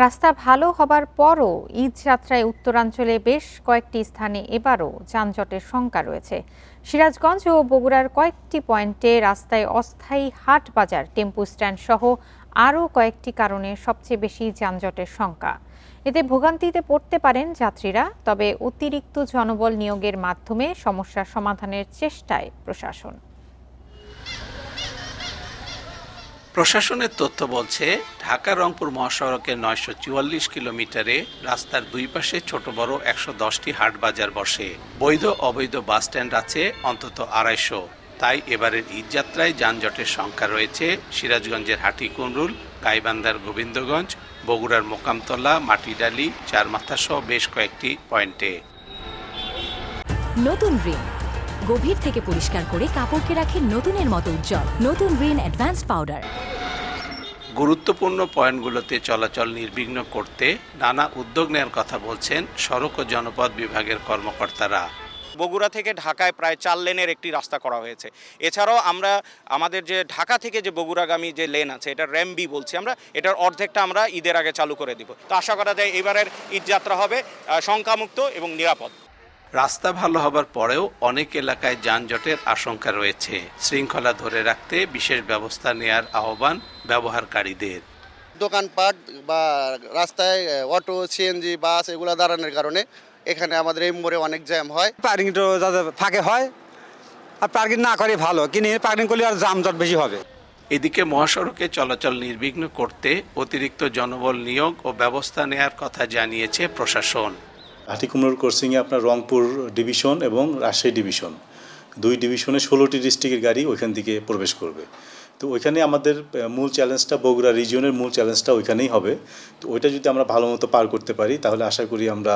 রাস্তা ভালো হবার পরও ঈদ যাত্রায় উত্তরাঞ্চলে বেশ কয়েকটি স্থানে এবারও যানজটের শঙ্কা রয়েছে। সিরাজগঞ্জ ও বগুড়ার কয়েকটি পয়েন্টে রাস্তায় অস্থায়ী হাট বাজার, টেম্পু স্ট্যান্ড সহ আরও কয়েকটি কারণে সবচেয়ে বেশি যানজটের শঙ্কা। এতে ভোগান্তিতে পড়তে পারেন যাত্রীরা। তবে অতিরিক্ত জনবল নিয়োগের মাধ্যমে সমস্যা সমাধানের চেষ্টায় প্রশাসন। প্রশাসনের তথ্য বলছে, ঢাকা-রংপুর মহাসড়কের ৯৪৪ কিলোমিটারে রাস্তার দুই পাশে ছোট বড় ১১০টি হাট বাজার বসে। বৈধ অবৈধ বাস স্ট্যান্ড আছে অন্তত ২৫০। তাই এবারের ঈদযাত্রায় যানজটের সংখ্যা রয়েছে সিরাজগঞ্জের হাটিকুমরুল, গাইবান্ধার গোবিন্দগঞ্জ, বগুড়ার মোকামতলা, মাটিডালি, চারমাথা সহ বেশ কয়েকটি পয়েন্টে। নতুন রিন গভীর থেকে পরিষ্কার করে কাপড়কে রাখে নতুনের মতো উজ্জ্বল। নতুন রিন অ্যাডভান্সড পাউডার। গুরুত্বপূর্ণ পয়েন্টগুলোতে চলাচল নির্বিঘ্ন করতে নানা উদ্যোগ নেওয়ার কথা বলছেন সড়ক ও জনপথ বিভাগের কর্মকর্তারা। বগুড়া থেকে ঢাকায় প্রায় 4 লেনের একটি রাস্তা করা হয়েছে। এছাড়াও আমরা আমাদের যে ঢাকা থেকে যে বগুড়াগামী যে লেন আছে, এটা র্যাম-বি বলছি আমরা, এটার অর্ধেকটা আমরা ঈদের আগে চালু করে দিব। তো আশা করা যায় এবারের ঈদযাত্রা হবে শঙ্কামুক্ত এবং নিরাপদ। রাস্তা ভালো হবার পরেও অনেক এলাকায় যানজটের আশঙ্কা রয়েছে। শৃঙ্খলা ধরে রাখতে বিশেষ ব্যবস্থা নেয়ার আহ্বান ব্যবহারকারীদের। দোকানপাট বা রাস্তায় অটো, সিএনজি, বাস এগুলো দাঁড়ানোর কারণে এখানে আমাদের এই মোড়ে অনেক জ্যাম হয়। পার্কিং যাতে ফাঁকে হয়, আর পার্কিং না করে ভালো, কিন্তু পার্কিং করলে আর যানজট বেশি হবে। এদিকে মহাসড়কে চলাচল নির্বিঘ্ন করতে অতিরিক্ত জনবল নিয়োগ ও ব্যবস্থা নেয়ার কথা জানিয়েছে প্রশাসন। হাটিকুমরুল ক্রসিংয়ে আপনার রংপুর ডিভিশন এবং রাজশাহী ডিভিশন, দুই ডিভিশনে 16টি ডিস্ট্রিক্টের গাড়ি ওইখান থেকে প্রবেশ করবে। তো ওইখানে আমাদের মূল চ্যালেঞ্জটা, বগুড়া রিজিয়নের মূল চ্যালেঞ্জটা ওইখানেই হবে। তো ওইটা যদি আমরা ভালো মতো পার করতে পারি, তাহলে আশা করি আমরা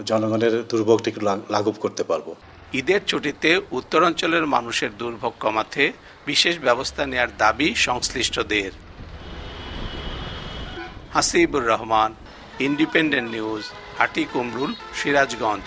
জনগণের দুর্ভোগটা একটু লাঘব করতে পারবো। ঈদের ছুটিতে উত্তরাঞ্চলের মানুষের দুর্ভোগ কমাতে বিশেষ ব্যবস্থা নেয়ার দাবি সংশ্লিষ্টদের। Hasibur Rahman, independent news, Hatikumrul, Sirajganj.